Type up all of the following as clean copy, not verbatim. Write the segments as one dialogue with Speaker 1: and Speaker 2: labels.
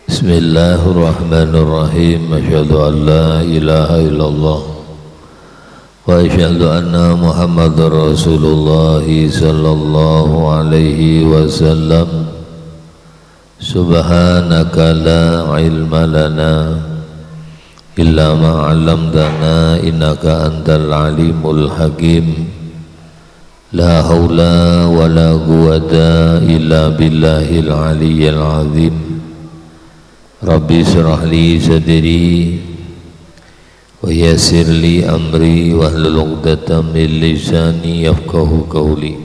Speaker 1: Bismillahirrahmanirrahim. Asyhadu an la ilaha illallah wa asyhadu anna Muhammadar Rasulullah sallallahu alaihi wasallam. Subhanaka la ilma lana illa ma 'allamtana innaka antal alimul hakim. La haula wa la quwwata illa billahil aliyyil azim. Rabbi shrah li sadri wa yassir li amri wahlul 'uqdatam min lisani yafqahu qawli.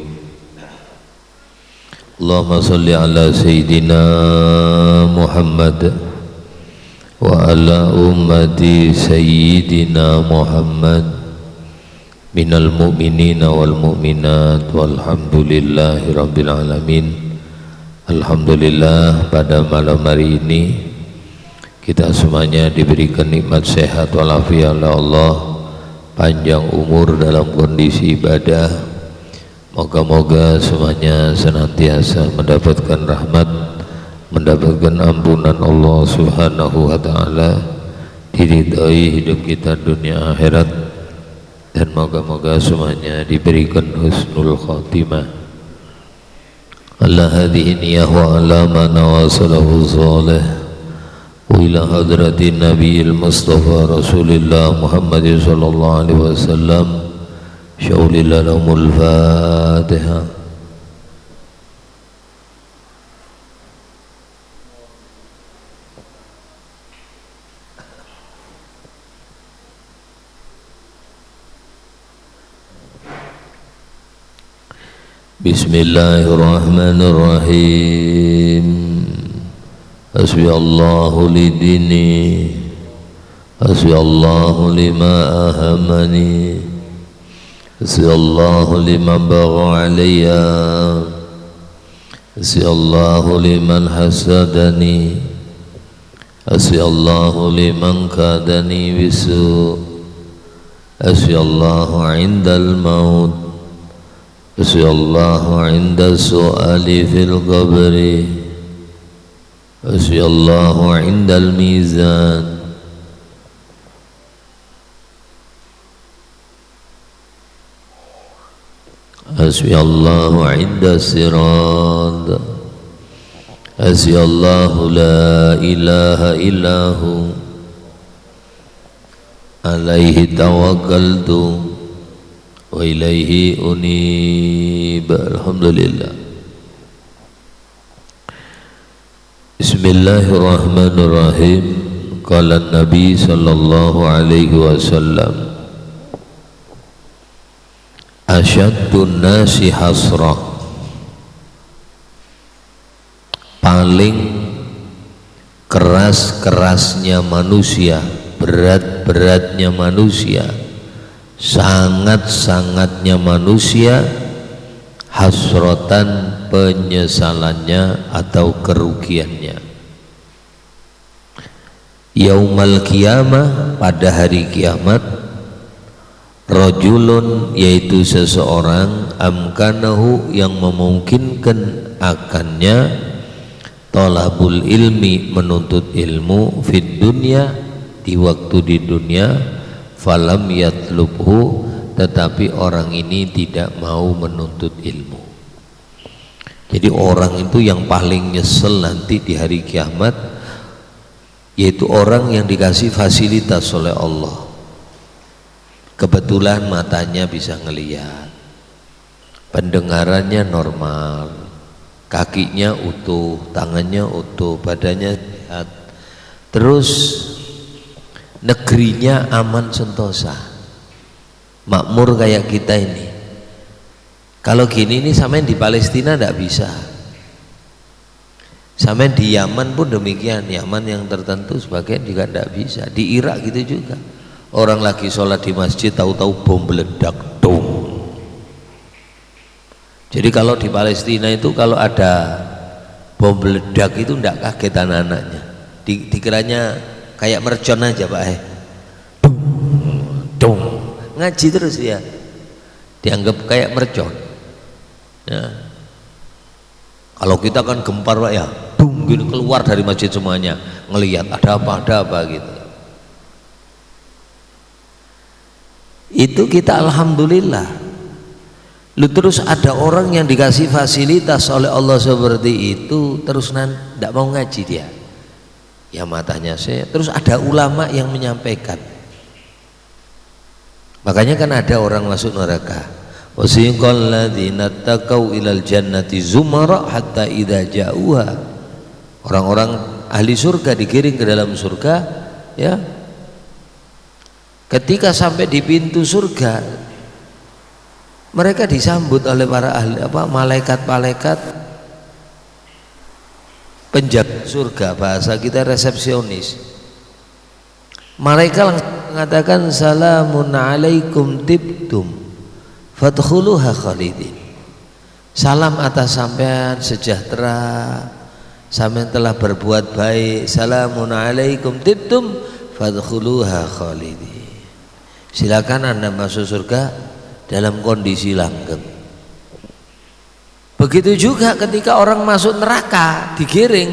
Speaker 1: Allahumma shalli ala sayyidina Muhammad wa ala ummati sayyidina Muhammad minal mu'minina wal mu'minat walhamdulillahi rabbil alamin. Alhamdulillah, pada malam hari ini kita semuanya diberikan nikmat sehat walafiat oleh Allah, panjang umur dalam kondisi ibadah. Moga-moga semuanya senantiasa mendapatkan rahmat, mendapatkan ampunan Allah subhanahu wa ta'ala, diridhai hidup kita dunia akhirat, dan moga-moga semuanya diberikan husnul khatimah. Ala hadhihi niyah wa ala ma nawasalahu salih wa ila hadratin nabiyil mustafa rasulillah Muhammadin sallallahu alaihi wasallam. Syaulilah lahumul fatihah. Bismillahirrahmanirrahim. Hasbiyallahu lidini, hasbiyallahu lima ahamani, hasbiyallahu liman bagha alayya, hasbiyallahu liman hasadani, hasbiyallahu liman kadani bisu, hasbiyallahu indal maut, hasbiyallahu inda su'ali fil qabri, hasbiyallahu indal mizan, hasbiyallahu inda sirat, hasbiyallahu la ilaha illahu alaihi tawakkaltu wa ilaihi unib. Alhamdulillah. Bismillahirrahmanirrahim. Qala Nabi sallallahu alaihi wasallam, asyaddun nasi hasrah, paling keras-kerasnya manusia, berat-beratnya manusia, sangat-sangatnya manusia, hasrotan, penyesalannya atau kerugiannya, yaumal qiyamah, pada hari kiamat, rajulun, yaitu seseorang, amkanahu, yang memungkinkan akannya, thalabul ilmi, menuntut ilmu, fid dunya, di waktu di dunia, falam yatlubhu, tetapi orang ini tidak mau menuntut ilmu. Jadi orang itu yang paling nyesel nanti di hari kiamat, yaitu orang yang dikasih fasilitas oleh Allah. Kebetulan matanya bisa ngelihat, pendengarannya normal, kakinya utuh, tangannya utuh, badannya sehat, terus negerinya aman sentosa, makmur kayak kita ini. Kalau gini nih, sampean di Palestina tidak bisa, sampean di Yaman pun demikian, Yaman yang tertentu sebagian juga tidak bisa, di Irak gitu juga. Orang lagi sholat di masjid, tahu-tahu bom meledak, dong. Jadi kalau di Palestina itu kalau ada bom meledak itu tidak kaget anak-anaknya, dikiranya kayak mercon aja Pak, dong, ngaji terus ya, dianggap kayak mercon. Ya. Kalau kita kan gempar Pak ya, boom gini keluar dari masjid semuanya, ngelihat ada apa gitu. Itu kita alhamdulillah. Lu terus ada orang yang dikasih fasilitas oleh Allah seperti itu, terus tidak mau ngaji dia. Ya matanya saya. Terus ada ulama yang menyampaikan. Makanya kan ada orang masuk neraka. Wasiqal ladzina taqau ilal jannati zumara hatta idza ja'uha. Orang-orang ahli surga digiring ke dalam surga, ya. Ketika sampai di pintu surga, mereka disambut oleh para ahli malaikat-malaikat penjaga surga, bahasa kita resepsionis. Mereka mengatakan salamun alaikum tibtum fadkhuluha khalidin. Salam atas sampean, sejahtera, sampean telah berbuat baik. Salamun alaikum tibtum fadkhuluha khalidin. Silakan Anda masuk surga dalam kondisi langgeng. Begitu juga ketika orang masuk neraka digiring,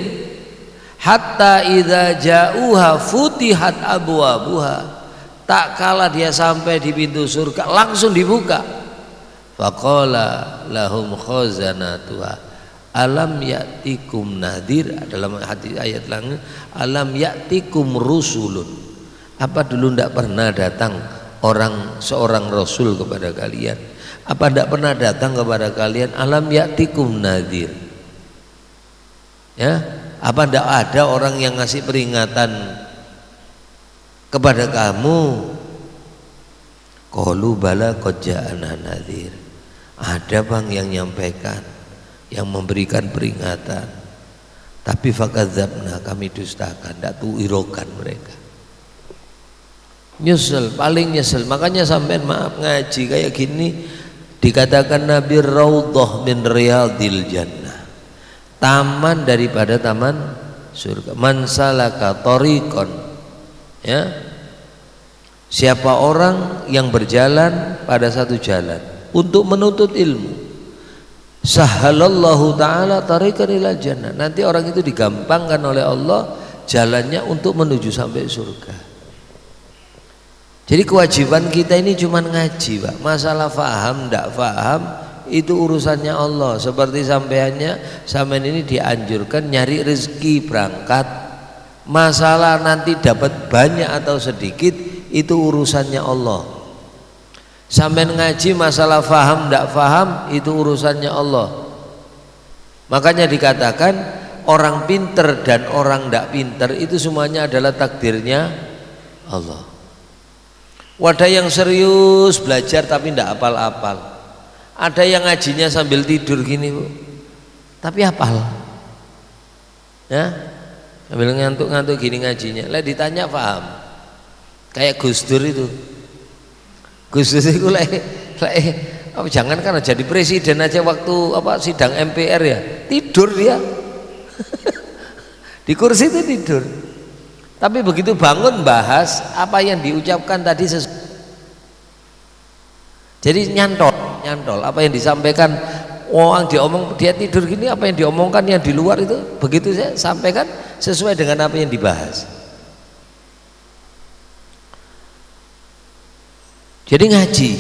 Speaker 1: hatta idza ja'uha futihat abwabuha. Tak kala dia sampai di pintu surga langsung dibuka. Faqala lahum khazanatuha alam ya'tikum nadhir. Dalam hadis ayat lain, alam ya'tikum rusulun. Apa dulu tidak pernah datang seorang rasul kepada kalian? Apa tidak pernah datang kepada kalian alam ya'tikum nadhir? Ya, apa tidak ada orang yang ngasih peringatan kepada kamu? Qalu bala qad ja'ana nadhir. Ada Bang yang nyampaikan, yang memberikan peringatan. Tapi fakadzabna, kami dustakan, tidak tuirokan mereka. Nyesel, paling nyesel. Makanya sampai maaf ngaji kayak gini dikatakan Nabi raudhah min riyadil jannah, taman daripada taman surga. Man salaka tariqan, ya, siapa orang yang berjalan pada satu jalan untuk menuntut ilmu, sahalallahu ta'ala tariqan ilal jannah, nanti orang itu digampangkan oleh Allah jalannya untuk menuju sampai surga. Jadi kewajiban kita ini cuma ngaji Pak. Masalah faham tidak faham itu urusannya Allah. Seperti sampean ini dianjurkan nyari rezeki berangkat. Masalah nanti dapat banyak atau sedikit itu urusannya Allah. Sampean ngaji masalah faham tidak faham itu urusannya Allah. Makanya dikatakan orang pinter dan orang tidak pinter itu semuanya adalah takdirnya Allah. Wadah yang serius belajar tapi tidak apal-apal. Ada yang ngajinya sambil tidur gini Bu, tapi hafal. Ya, sambil ngantuk-ngantuk gini ngajinya. Lah ditanya paham. Kayak Gus Dur itu. Gus Dur itu jangan karena jadi presiden aja waktu sidang MPR ya tidur dia. Di kursi itu tidur. Tapi begitu bangun bahas apa yang diucapkan tadi jadi nyantol apa yang disampaikan orang diomong dia tidur gini, apa yang diomongkan yang di luar itu begitu saya sampaikan sesuai dengan apa yang dibahas. Jadi ngaji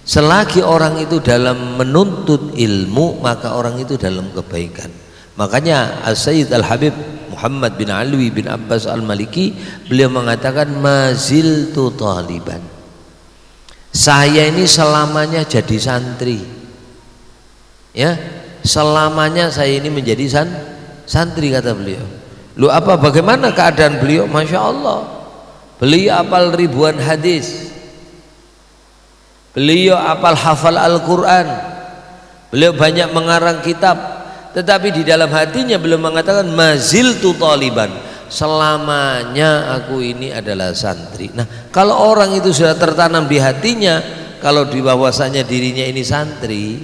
Speaker 1: selagi orang itu dalam menuntut ilmu maka orang itu dalam kebaikan. Makanya As-Sayyid Al-Habib Muhammad bin Alwi bin Abbas Al-Maliki beliau mengatakan maziltu taliban, saya ini selamanya jadi santri, ya, selamanya saya ini menjadi santri kata beliau. Lu apa bagaimana keadaan beliau? Masya Allah, beliau hafal ribuan hadis, beliau hafal Al-Quran, beliau banyak mengarang kitab. Tetapi di dalam hatinya belum mengatakan maziltu taliban, selamanya aku ini adalah santri. Nah, kalau orang itu sudah tertanam di hatinya, kalau di bahwasanya dirinya ini santri,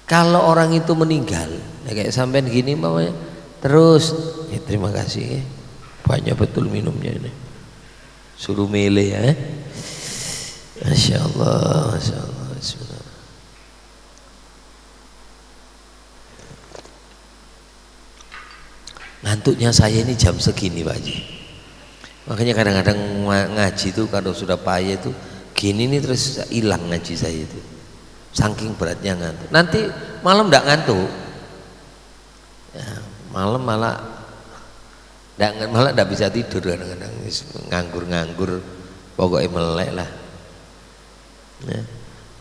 Speaker 1: kalau orang itu meninggal, ya kayak sampean gini mamanya, terus ya terima kasih ya, banyak betul minumnya ini, suruh milih ya, Masya Allah, Masya Allah. Ngantuknya saya ini jam segini Pak Haji. Makanya kadang-kadang ngaji itu kalau sudah payah itu gini nih terus hilang ngaji saya itu. Saking beratnya ngantuk. Nanti malam enggak ngantuk. Ya, malam malah enggak bisa tidur kadang-kadang nganggur-nganggur pokoknya melek lah. Ya.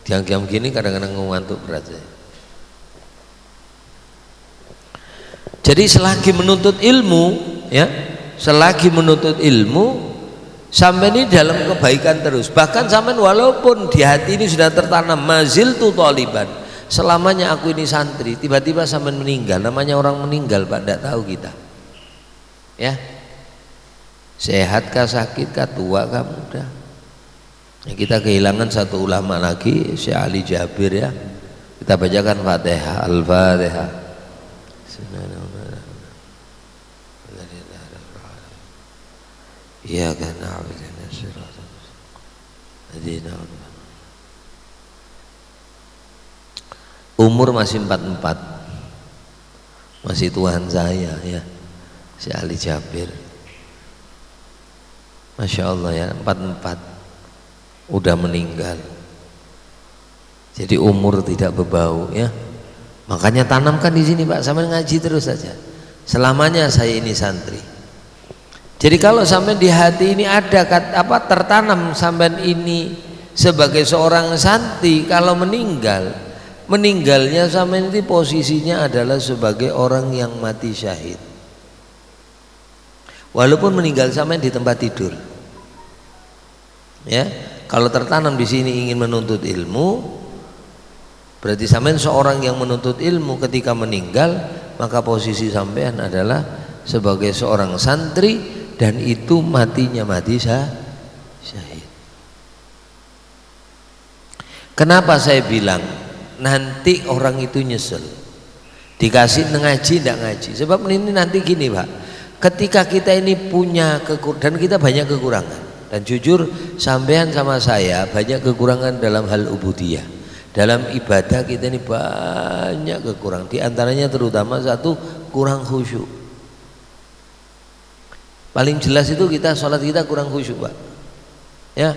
Speaker 1: Diam-diam gini kadang-kadang ngantuk berat saya. Jadi selagi menuntut ilmu, ya, selagi menuntut ilmu, sampai ini dalam kebaikan terus. Bahkan sampai walaupun di hati ini sudah tertanam mazil tu taliban, selamanya aku ini santri, tiba-tiba sampai meninggal, namanya orang meninggal Pak, tidak tahu kita. Ya, sehat kah sakit kah tua kah muda. Ya, kita kehilangan satu ulama lagi, Syekh Ali Jabir ya. Kita bacakan Fatihah, Al-Fatihah. Iya kan, umur masih 44, masih Tuhan saya ya, si Ali Jabir, Masya Allah ya, 44 udah meninggal. Jadi umur tidak berbau ya. Makanya tanamkan di sini Pak, sampai ngaji terus saja. Selamanya saya ini santri. Jadi kalau sampai di hati ini ada tertanam sampai ini sebagai seorang santri, kalau meninggalnya sampai ini posisinya adalah sebagai orang yang mati syahid. Walaupun meninggal sampai di tempat tidur. Ya, kalau tertanam di sini ingin menuntut ilmu, berarti sampai seorang yang menuntut ilmu ketika meninggal, maka posisi sampean adalah sebagai seorang santri. Dan itu matinya mati syahid. Kenapa saya bilang nanti orang itu nyesel dikasih ngaji tidak ngaji? Sebab ini nanti gini Pak, ketika kita ini punya dan kita banyak kekurangan, dan jujur sampean sama saya banyak kekurangan dalam hal ubudiyah, dalam ibadah kita ini banyak kekurangan. Di antaranya terutama satu, kurang khusyuk. Paling jelas itu kita sholat kita kurang khusyuk Pak. Ya,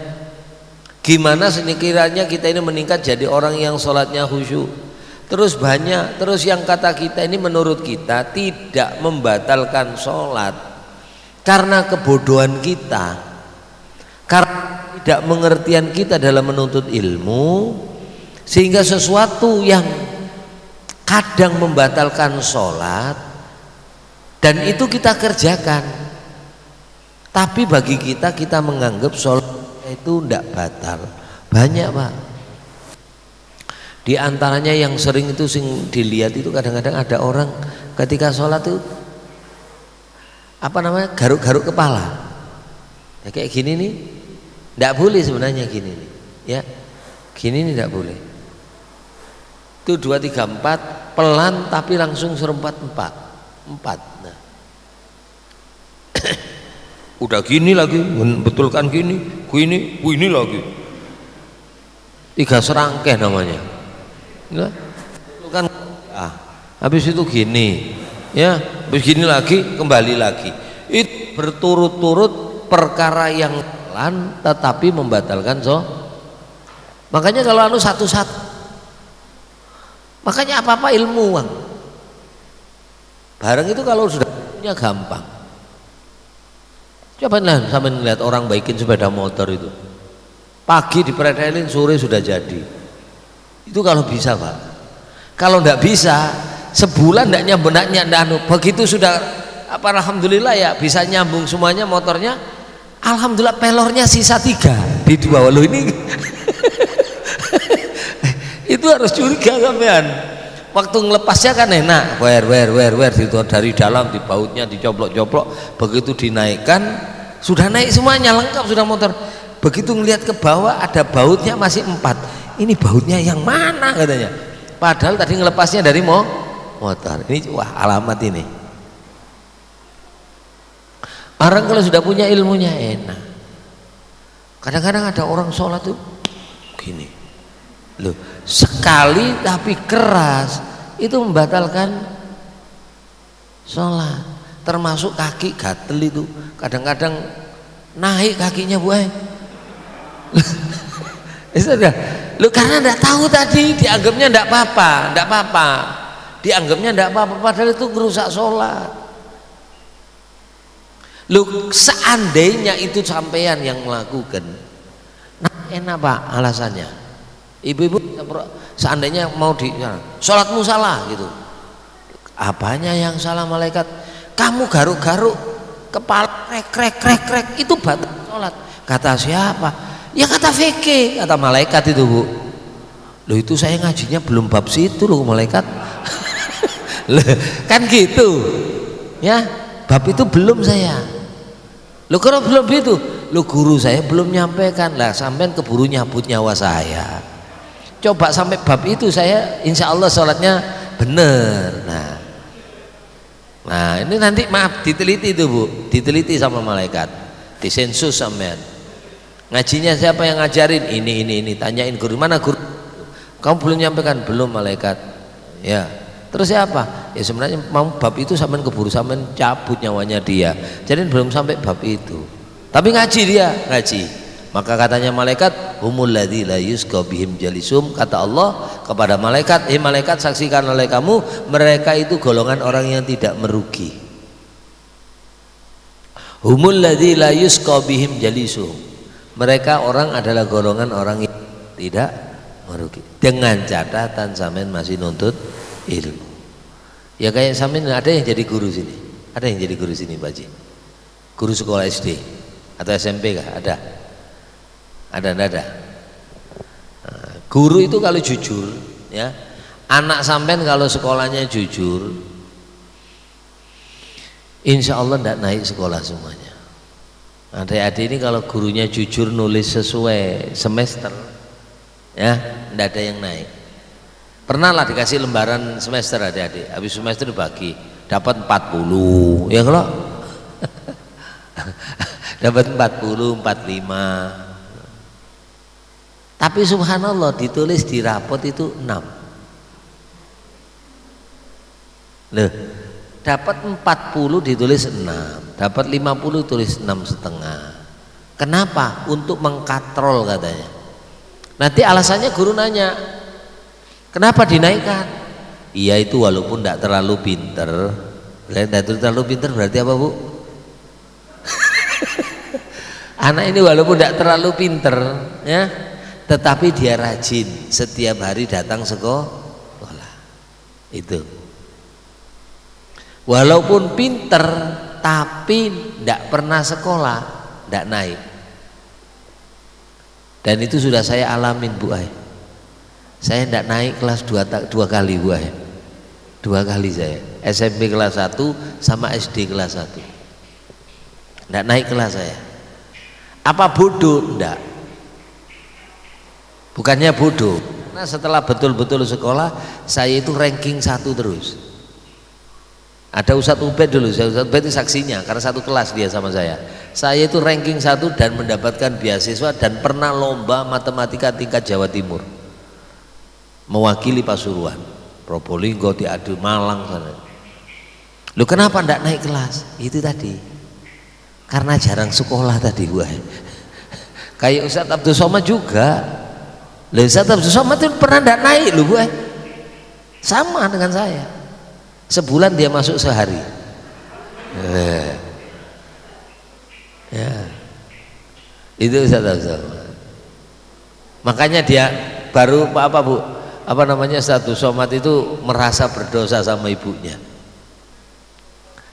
Speaker 1: gimana sekiranya kita ini meningkat jadi orang yang sholatnya khusyuk. Terus yang kata kita ini menurut kita tidak membatalkan sholat karena kebodohan kita, karena tidak mengertian kita dalam menuntut ilmu, sehingga sesuatu yang kadang membatalkan sholat dan itu kita kerjakan. Tapi bagi kita menganggap sholat itu tidak batal. Banyak Pak. Di antaranya yang sering itu dilihat itu kadang-kadang ada orang ketika sholat itu garuk-garuk kepala. Ya, kayak gini nih, tidak boleh sebenarnya gini nih. Ya, gini nih tidak boleh. Itu 2, 3, 4 pelan tapi langsung serempat 4. Nah. Udah gini lagi, betulkan gini lagi. 3 serangkeh namanya. Nah, betulkan, habis itu gini, ya, habis gini lagi, kembali lagi. Itu berturut-turut perkara yang pelan, tetapi membatalkan Makanya kalau satu-satu, makanya apa-apa ilmu Bang. Barang itu kalau sudah punya gampang. Coba sampai melihat orang baikin sepeda motor itu, pagi dipretelin, sore sudah jadi. Itu kalau bisa Pak. Kalau enggak bisa, sebulan enggak nyambung, begitu sudah alhamdulillah ya bisa nyambung semuanya motornya, alhamdulillah pelornya sisa 3 di 2. Walau ini itu harus curiga sampean. Waktu ngelepasnya kan enak, dari dalam di bautnya dicoplok-coplok, begitu dinaikkan sudah naik semuanya lengkap sudah motor. Begitu ngelihat ke bawah ada bautnya masih 4. Ini bautnya yang mana katanya? Padahal tadi ngelepasnya dari motor. Ini wah alamat ini. Orang kalau sudah punya ilmunya enak. Kadang-kadang ada orang sholat tuh gini. Loh, sekali tapi keras itu membatalkan sholat. termasuk kaki gatel itu kadang-kadang naik kakinya Bu. Sudah, lu karena enggak tahu tadi dianggapnya enggak apa-apa, dianggapnya enggak apa-apa padahal itu merusak sholat. Lu seandainya itu sampean yang melakukan, nah enak Pak alasannya. Ibu-ibu seandainya mau di sholatmu salah gitu, apanya yang salah malaikat? Kamu garuk-garuk kepala krek itu batal sholat. Kata siapa? Ya kata fikih, kata malaikat itu Bu. Loh itu saya ngajinya belum bab situ loh malaikat. Loh, kan gitu ya, bab itu belum saya. Loh kalau belum itu, loh guru saya belum nyampaikan lah, sampean keburu nyabut nyawa saya. Coba sampai bab itu saya insya Allah sholatnya bener. Nah ini nanti maaf diteliti itu Bu, diteliti sama malaikat, disensus sampean. Ngajinya siapa yang ngajarin? Ini tanyain guru, mana guru? Kamu belum nyampaikan? Belum malaikat. Ya terus siapa? Ya sebenarnya mau bab itu sampean keburu sampean cabut nyawanya dia, jadi belum sampai bab itu, tapi ngaji dia, ngaji. Maka katanya malaikat, humul ladzi la yusqa bihim jalisum, kata Allah kepada malaikat, malaikat saksikan oleh kamu, mereka itu golongan orang yang tidak merugi. Humul ladzi la yusqa bihim jalisum, mereka orang adalah golongan orang yang tidak merugi, dengan catatan sampean masih nuntut ilmu. Ya kayak sampean ada yang jadi guru sini, ada yang jadi guru sini Pak Haji, guru sekolah SD atau SMP kah? Ada? Nah, guru itu kalau jujur ya, anak sampean kalau sekolahnya jujur, insya Allah tidak naik sekolah semuanya. Adik-adik ini kalau gurunya jujur nulis sesuai semester ya, tidak ada yang naik. Pernah lah dikasih lembaran semester adik-adik, habis semester dibagi dapat 40 ya, kalau dapat 40, 45. Tapi subhanallah ditulis di rapot itu 6. Loh, dapat 40 ditulis 6, dapat 50 tulis 6,5. Kenapa? Untuk mengkatrol katanya. Nanti alasannya guru nanya, kenapa dinaikkan? Iya itu walaupun tidak terlalu pinter. Tidak terlalu pinter berarti apa Bu? Anak ini walaupun tidak terlalu pinter ya, tetapi dia rajin, setiap hari datang sekolah. Itu walaupun pinter tapi tidak pernah sekolah, tidak naik. Dan itu sudah saya alamin Bu Ay. Saya tidak naik kelas dua kali Bu Ay. 2 kali saya, SMP kelas 1 sama SD kelas 1. Tidak naik kelas saya. Apa bodoh? Tidak. Bukannya bodoh, karena setelah betul-betul sekolah saya itu ranking 1 terus. Ada Ustadz Ubed dulu, Ustadz Ubed itu saksinya karena satu kelas dia sama saya. Saya itu ranking 1 dan mendapatkan beasiswa dan pernah lomba matematika tingkat Jawa Timur, mewakili Pasuruan, Probolinggo, diadu Malang sana. Lu kenapa ndak naik kelas? Itu tadi, karena jarang sekolah tadi gue. Kayak Ustadz Abdul Somad juga. Loh, Ustadz Abdul Somad itu pernah ndak naik loh gue, sama dengan saya. Sebulan dia masuk sehari. Ya, itu Ustadz Abdul Somad. Makanya dia baru apa Bu? Apa namanya, Ustadz Abdul Somad itu merasa berdosa sama ibunya.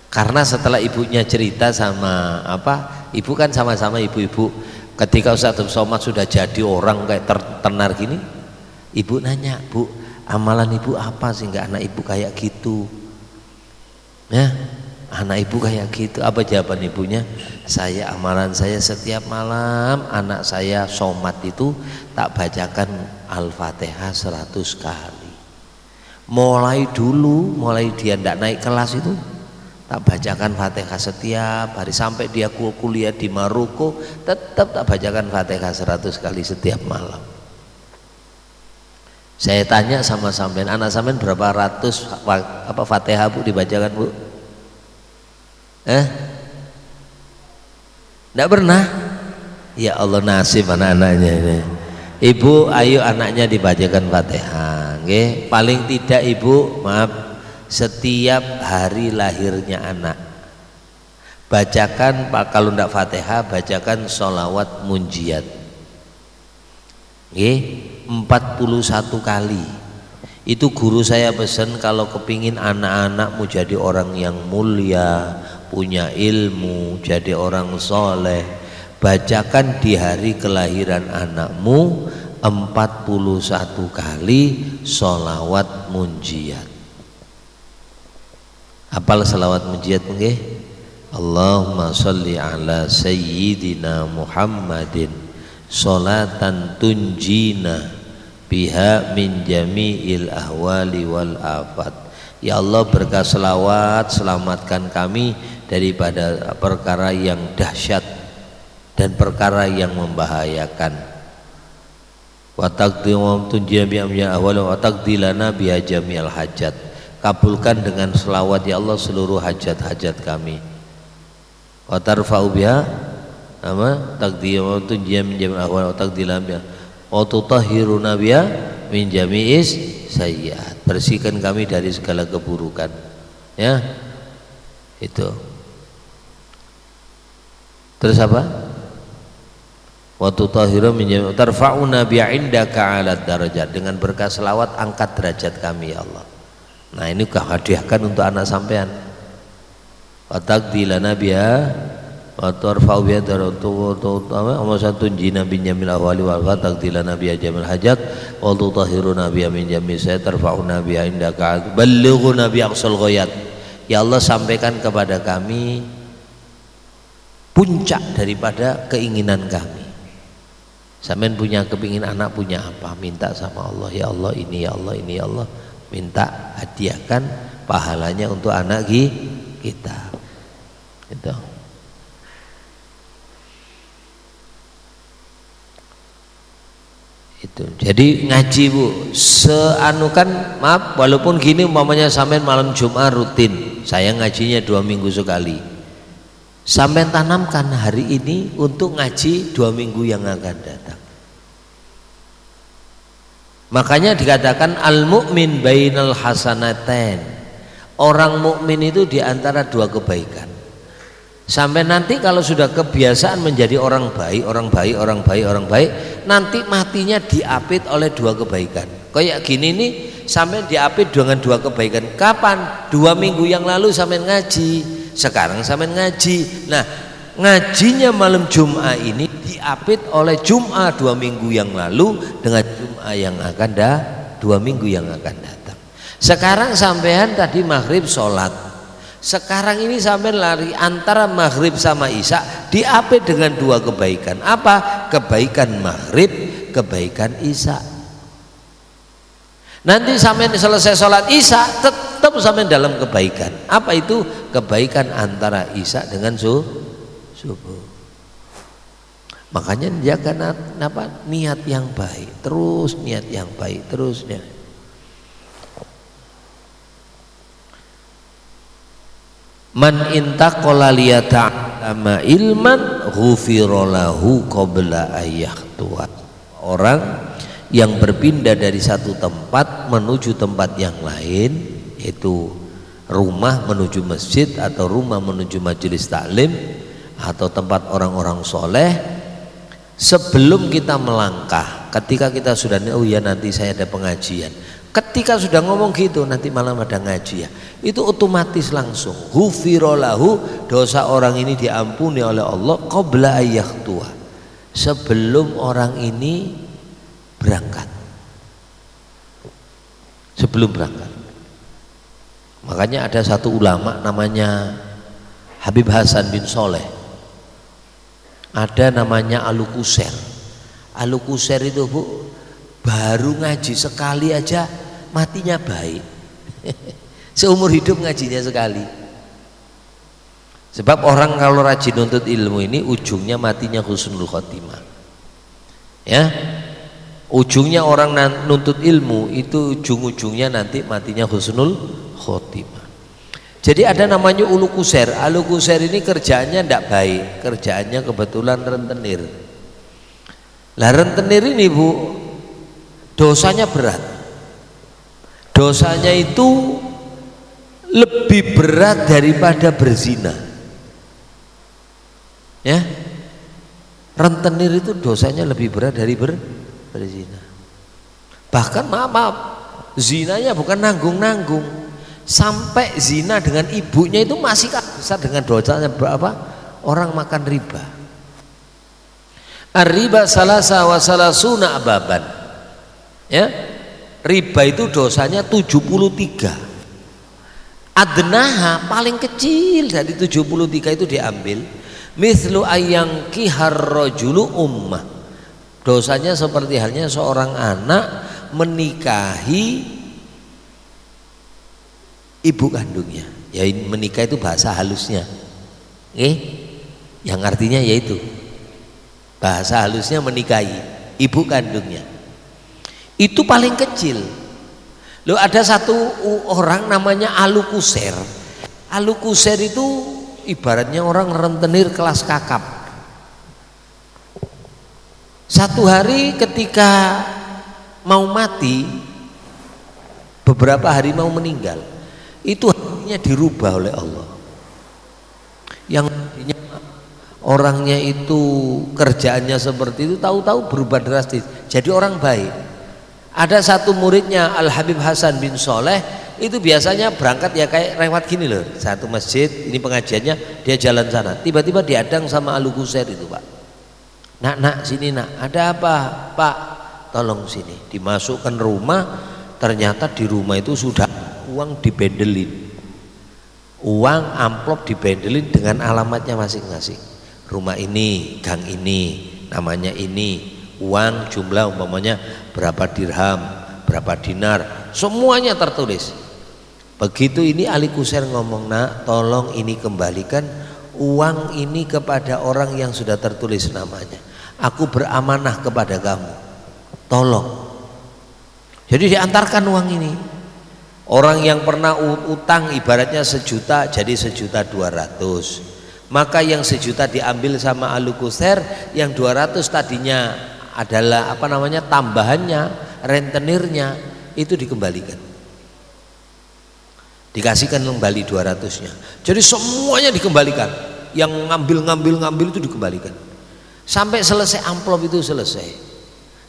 Speaker 1: Karena setelah ibunya cerita sama apa? Ibu kan sama-sama ibu-ibu. Ketika Ustadz Abdul Somad sudah jadi orang kayak tenar gini, ibu nanya, Bu, amalan ibu apa sehingga anak ibu kayak gitu? Ya, anak ibu kayak gitu. Apa jawaban ibunya? Amalan saya setiap malam anak saya somat itu tak bacakan Al-Fatihah 100 kali. Mulai dulu, mulai dia tidak naik kelas itu tak bacakan Fatihah setiap hari sampai dia kuliah di Maroko, tetap tak bacakan Fatihah 100 kali setiap malam. Saya tanya sama sampean, anak sampean berapa ratus apa Fatihah Bu dibacakan Bu? Tidak pernah. Ya Allah, nasib anak-anaknya ini. Ibu, ayo anaknya dibacakan Fatihah, okay? Paling tidak ibu, maaf, setiap hari lahirnya anak bacakan, kalau tidak Fatihah bacakan sholawat munjiat, okay? 41 kali. Itu guru saya pesan, kalau kepingin anak-anakmu jadi orang yang mulia, punya ilmu, jadi orang soleh, bacakan di hari kelahiran anakmu 41 kali sholawat munjiat. Hafal sholawat munjiat nggih? Allahumma sholli ala sayyidina Muhammadin sholatan tunjina biha min jami'il ahwali wal afat. Ya Allah, berkah selawat, selamatkan kami daripada perkara yang dahsyat dan perkara yang membahayakan. Wa taqdimu tunjina bi amya ahwal wa taqdilana bi jami'al hajat. Kabulkan dengan selawat ya Allah seluruh hajat-hajat kami. Wa tarfa'u biha ama taqdimu tunjina min jami'il ahwal wa taqdilana bi wa tutahhiruna biha min jami'is sayyi'at. Bersihkan kami dari segala keburukan. Ya. Itu. Terus apa? Wa tutahhiru min jami'i tarfa'una bi 'indaka 'ala darajat. Dengan berkah selawat angkat derajat kami ya Allah. Nah, ini kau hadiahkan untuk anak sampean. Wa taqdilana biha wa tarfa'u biha darajatun jina bin jamil ahwali wal taqdilana biha jamil hajat wa tutahhiruna biha min jami' saya tarfa'una biha indaka ballighuna bi aqsal ghayat. Ya Allah, sampaikan kepada kami puncak daripada keinginan kami. Sampean punya kepingin anak punya apa, minta sama Allah, ya Allah ini, ya Allah ini, ya Allah, minta hadiahkan pahalanya untuk anak kita. Gitu. Itu. Jadi ngaji Bu, seanukan maaf, walaupun gini umpamanya sampean malam Jumat rutin, saya ngajinya 2 minggu sekali. Sampean tanamkan hari ini untuk ngaji 2 minggu yang akan datang. Makanya dikatakan al-mu'min bainal hasanatain. Orang mukmin itu di antara 2 kebaikan. Sampai nanti kalau sudah kebiasaan menjadi orang baik, nanti matinya diapit oleh 2 kebaikan. Kayak gini nih, sampai diapit dengan 2 kebaikan. Kapan? 2 minggu yang lalu sampai ngaji, sekarang sampai ngaji. Nah, ngajinya malam Jumat ini diapit oleh Jumat 2 minggu yang lalu dengan Jumat yang akan 2 minggu yang akan datang. Sekarang sampean tadi maghrib sholat. Sekarang ini sampai lari antara maghrib sama isya diapit dengan 2 kebaikan. Apa? Kebaikan maghrib, kebaikan isya. Nanti sampai selesai sholat isya tetap sampai dalam kebaikan. Apa itu? Kebaikan antara isya dengan subuh. Makanya jaga niat yang baik, terus niat yang baik, terus niat. Man intaqala liyata'allama ilman ghufira lahu qabla ayyahtuwa. Orang yang berpindah dari satu tempat menuju tempat yang lain, yaitu rumah menuju masjid atau rumah menuju majelis taklim atau tempat orang-orang soleh, sebelum kita melangkah, ketika kita sudah oh ya nanti saya ada pengajian, ketika sudah ngomong gitu nanti malam ada ngaji ya, itu otomatis langsung ghufira lahu, dosa orang ini diampuni oleh Allah qabla ayyahtuha, sebelum orang ini berangkat, sebelum berangkat. Makanya ada satu ulama namanya Habib Hasan bin Soleh, ada namanya Alukuser. Alukuser itu Bu, baru ngaji sekali aja matinya baik. Seumur hidup ngajinya sekali. Sebab orang kalau rajin nuntut ilmu ini ujungnya matinya husnul khotimah. Ya, ujungnya orang nuntut ilmu itu ujung-ujungnya nanti matinya husnul khotimah. Jadi ada namanya ulu kuser. Ulu kuser ini kerjaannya tidak baik, kerjaannya kebetulan rentenir. Lah rentenir ini Bu, dosanya berat. Dosanya itu lebih berat daripada berzina. Ya, rentenir itu dosanya lebih berat dari berzina. Bahkan maaf, zinanya bukan nanggung-nanggung. Sampai zina dengan ibunya itu masih besar dengan dosanya berapa? Orang makan riba. Ar-riba salasa wa salasuna ababan. Ya, riba itu dosanya 73. Adnaha paling kecil dari 73 itu diambil. Mithlu ayyang kihar rajulu ummah. Dosanya seperti halnya seorang anak menikahi ibu kandungnya. Ya, menikah itu bahasa halusnya. Yang artinya yaitu bahasa halusnya menikahi ibu kandungnya. Itu paling kecil. Loh, ada satu orang namanya Alukuser. Alukuser itu ibaratnya orang rentenir kelas kakap. Satu hari ketika mau mati, beberapa hari mau meninggal, itu hatinya dirubah oleh Allah. Yang orangnya itu kerjaannya seperti itu, tahu-tahu berubah drastis jadi orang baik. Ada satu muridnya Al Habib Hasan bin Soleh, itu biasanya berangkat ya kayak lewat gini loh, satu masjid ini pengajiannya, dia jalan sana, tiba-tiba diadang sama Alukuser itu, Pak. Nak sini nak, ada apa Pak? Tolong sini. Dimasukkan rumah, ternyata di rumah itu sudah uang dibendelin, uang amplop dibendelin dengan alamatnya masing-masing. Rumah ini, gang ini, namanya ini, uang jumlah umpamanya berapa dirham, berapa dinar, semuanya tertulis. Begitu ini Alukuser ngomong, nak tolong ini kembalikan uang ini kepada orang yang sudah tertulis namanya, aku beramanah kepada kamu, tolong. Jadi diantarkan uang ini. Orang yang pernah utang ibaratnya 1 juta jadi 1.200.000, maka yang 1 juta diambil sama Alukuser, yang 200 tadinya adalah apa namanya tambahannya, rentenirnya, itu dikembalikan, dikasihkan kembali 200-nya. Jadi semuanya dikembalikan, yang ngambil itu dikembalikan sampai selesai amplop itu selesai.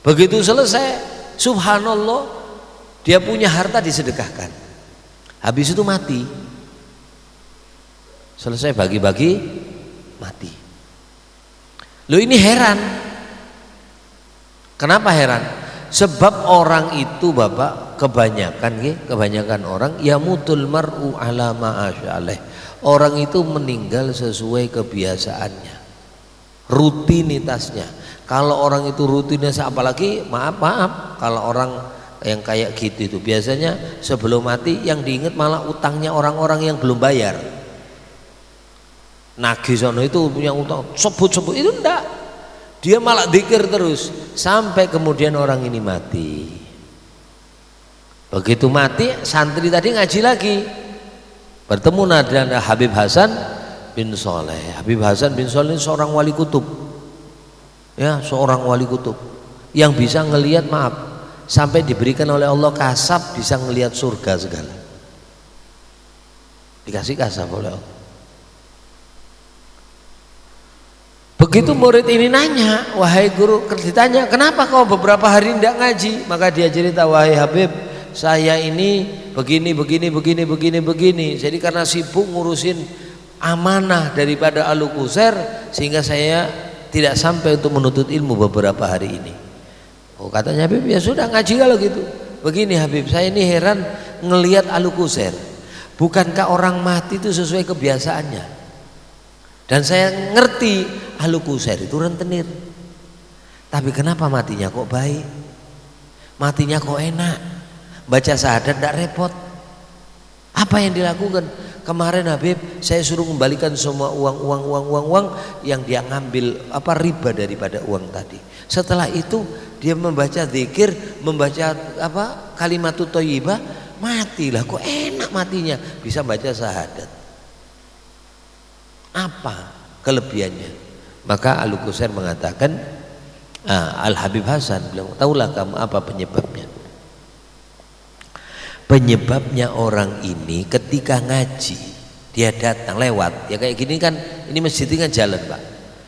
Speaker 1: Begitu selesai, subhanallah, dia punya harta disedekahkan. Habis itu mati, selesai bagi-bagi, mati. Loh, ini heran. Kenapa heran? Sebab orang itu Bapak, kebanyakan orang yamutul mar'u ala ma'asyaleh. Orang itu meninggal sesuai kebiasaannya, rutinitasnya. Kalau orang itu rutinitas, apalagi maaf kalau orang yang kayak gitu itu biasanya sebelum mati yang diingat malah utangnya orang-orang yang belum bayar. Nagih sono itu punya utang, sebut-sebut itu enggak, dia malah dzikir terus sampai kemudian orang ini mati. Begitu mati, santri tadi ngaji lagi, bertemu dengan Habib Hasan bin Soleh. Habib Hasan bin Soleh ini seorang wali kutub, ya, seorang wali kutub yang bisa ngelihat, maaf, sampai diberikan oleh Allah kasab, bisa ngelihat surga segala, dikasih kasab oleh Allah. Begitu murid ini nanya, wahai guru, ditanya, kenapa kau beberapa hari tidak ngaji? Maka dia cerita, wahai Habib, saya ini begini. Jadi karena sibuk ngurusin amanah daripada Alukuser, sehingga saya tidak sampai untuk menuntut ilmu beberapa hari ini. Oh, katanya Habib, ya sudah ngaji kalau gitu. Begini Habib, saya ini heran ngelihat Alukuser. Bukankah orang mati itu sesuai kebiasaannya? Dan saya ngerti Alukuser itu rentenir, tapi kenapa matinya kok baik, matinya kok enak, baca syahadat tidak repot. Apa yang dilakukan kemarin Habib? Saya suruh kembalikan semua uang yang dia ngambil riba daripada uang tadi. Setelah itu dia membaca zikir, membaca kalimatut thayyibah, Matilah, kok enak matinya, bisa baca syahadat. Apa kelebihannya? Maka Al-Qusair mengatakan, Al-Habib Hasan bilang, tahulah kamu apa penyebabnya? Penyebabnya orang ini ketika ngaji, dia datang lewat, ya kayak gini kan, ini masjid ini kan jalan Pak.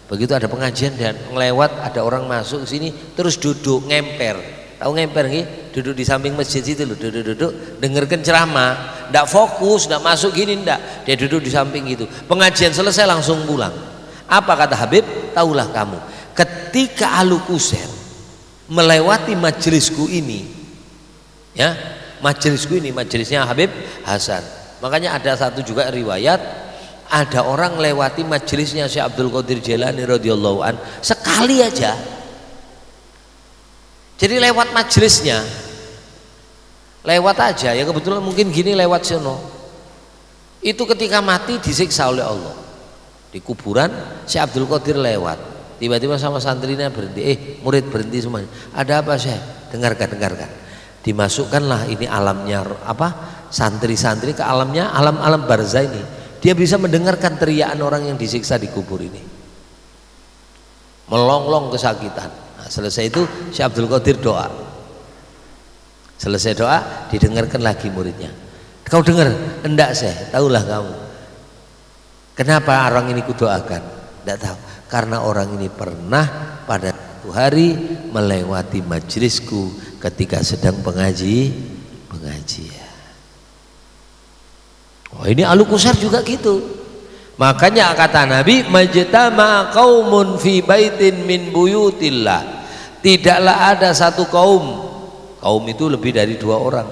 Speaker 1: Begitu ada pengajian dan ngelewat, ada orang masuk sini terus duduk ngemper. Tahu ngemper nggih? Duduk di samping masjid itu loh, duduk dengarkan ceramah, ndak fokus, ndak masuk gini ndak. Dia duduk di samping gitu. Pengajian selesai langsung pulang. Apa kata Habib? Tahulah kamu, ketika Al-Qusair melewati majelisku ini, ya, majelisku ini, majelisnya Habib Hasan. Makanya ada satu juga riwayat, ada orang lewati majelisnya Syekh Abdul Qadir Jailani radhiyallahu an sekali aja. Jadi lewat majelisnya, lewat aja ya, kebetulan mungkin gini lewat sono. Itu ketika mati disiksa oleh Allah. Di kuburan Syekh Abdul Qadir lewat. Tiba-tiba sama santrinya berhenti, murid berhenti semuanya. Ada apa Syekh? Dengarkan. Dimasukkanlah ini alamnya apa? Santri-santri ke alamnya, alam barzah ini. Dia bisa mendengarkan teriakan orang yang disiksa di kubur ini. Melonglong kesakitan. Nah, selesai itu Syekh Abdul Qadir doa. Selesai doa, didengarkan lagi muridnya. Kau dengar? Enggak Syekh, tahulah kamu. Kenapa orang ini kudoakan? Enggak tahu. Karena orang ini pernah pada satu hari melewati majelisku ketika sedang pengajian. Oh, ini Al-Qusair juga gitu. Makanya kata Nabi, majtama qaumun fi baitin min buyutillah. Tidaklah ada satu kaum itu lebih dari 2 orang.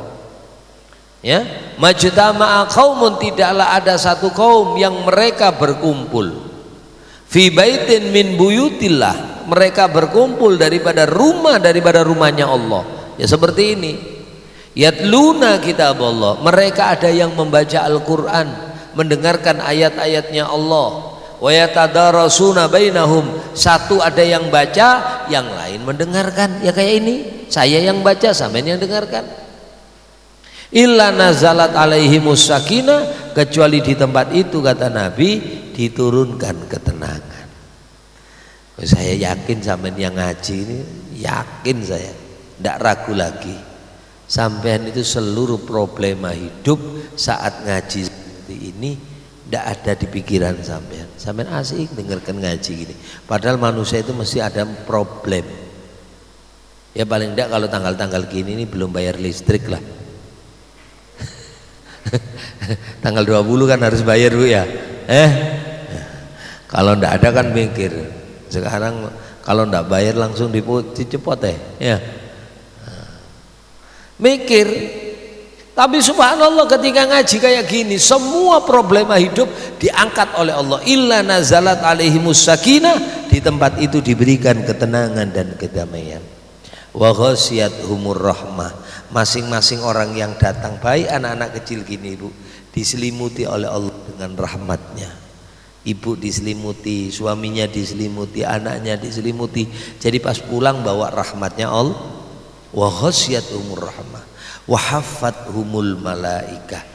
Speaker 1: Ya, majtama qaumun, tidaklah ada satu kaum yang mereka berkumpul fi baitin min buyutillah, mereka berkumpul daripada rumahnya Allah. Ya seperti ini. Yatluna kitab Allah, mereka ada yang membaca Al-Quran, mendengarkan ayat-ayatnya Allah. Wa yatadarasuna bainahum, satu ada yang baca, yang lain mendengarkan. Ya kayak ini, saya yang baca, sampean yang dengarkan. Illa nazalat alaihimus sakinah, kecuali di tempat itu kata Nabi diturunkan ketenangan. Saya yakin sampean yang ngaji ini, yakin saya, tidak ragu lagi. Sampean itu seluruh problema hidup saat ngaji seperti ini tidak ada di pikiran sampean. Sampean asik dengarkan ngaji gini. Padahal manusia itu mesti ada problem. Ya paling tidak kalau tanggal-tanggal gini ini belum bayar listrik lah. Tanggal 20 kan harus bayar Bu ya. Kalau tidak ada kan mikir. Sekarang kalau tidak bayar langsung dicepot ya. Mikir. Tapi subhanallah ketika ngaji kayak gini, semua problema hidup diangkat oleh Allah. Illa nazalat alaihimus sakinah, di tempat itu diberikan ketenangan dan kedamaian. Wa ghasyiyatuhumur rahmah, masing-masing orang yang datang, baik anak-anak kecil gini Bu, diselimuti oleh Allah dengan rahmatnya. Ibu diselimuti, suaminya diselimuti, anaknya diselimuti. Jadi pas pulang bawa rahmatnya Allah. Wa ghasyiyatuhumur rahmah wa haffathumul malaikah,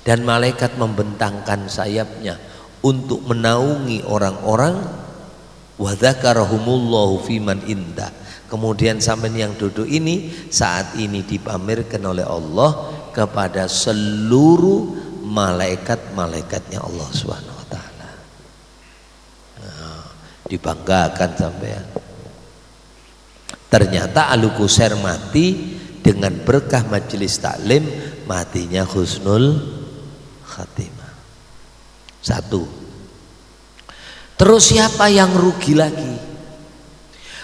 Speaker 1: dan malaikat membentangkan sayapnya untuk menaungi orang-orang. Wa dzakarahumullahu fiman indah, kemudian sampai yang duduk ini saat ini dipamerkan oleh Allah kepada seluruh malaikat-malaikatnya Allah Subhanahu wa taala. Nah, dibanggakan sampean. Ternyata Al-Qusair mati dengan berkah majelis taklim, matinya husnul khatimah. 1. Terus siapa yang rugi lagi?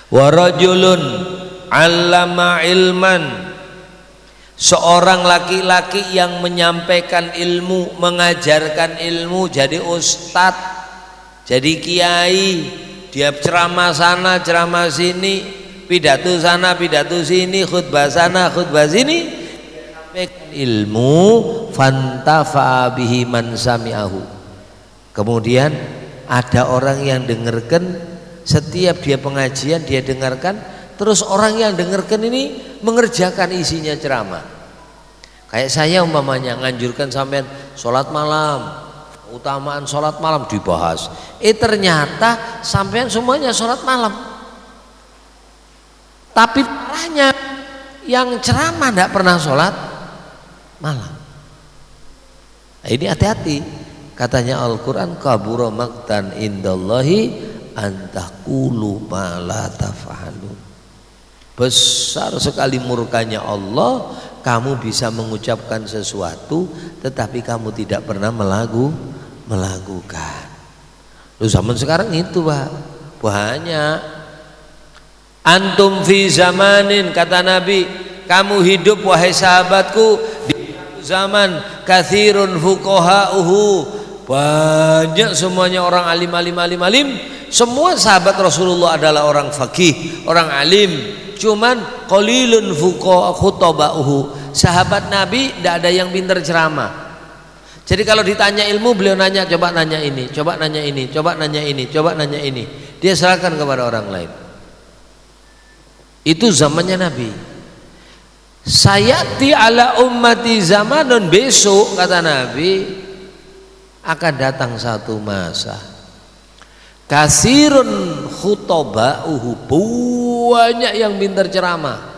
Speaker 1: Wa rajulun 'allama ilman, seorang laki-laki yang menyampaikan ilmu, mengajarkan ilmu, jadi ustadz, jadi kiai, dia ceramah sana, ceramah sini, pidato sana, pidato sini, khutbah sana, khutbah sini, ilmu fantafa bihi man sami'ahu. Kemudian ada orang yang dengarkan, setiap dia pengajian dia dengarkan, terus orang yang dengarkan ini mengerjakan isinya ceramah. Kayak saya umpamanya nganjurkan sampean sholat malam, utamaan sholat malam dibahas. Ternyata sampean semuanya sholat malam. Tapi parahnya yang ceramah tidak pernah sholat malam. Nah, ini hati-hati. Katanya Al-Quran, kabura maqtan indallahi antaqulu ma la taf'alun. Besar sekali murkanya Allah, kamu bisa mengucapkan sesuatu tetapi kamu tidak pernah melakukan. Lu zaman sekarang itu Pak, banyak. Antum fi zamanin, kata Nabi, kamu hidup wahai sahabatku di zaman kathirun fuqaha'uhu, banyak semuanya orang alim. Semua sahabat Rasulullah adalah orang faqih, orang alim. Cuman qalilun khutaba'uhu, sahabat Nabi tidak ada yang pintar ceramah. Jadi kalau ditanya ilmu, beliau nanya, coba nanya ini, coba nanya ini, coba nanya ini, coba nanya ini. Dia serahkan kepada orang lain. Itu zamannya Nabi. Sayati ala ummati zamanun, besok kata Nabi akan datang satu masa kasirun khutaba'uhu, banyak yang pintar ceramah,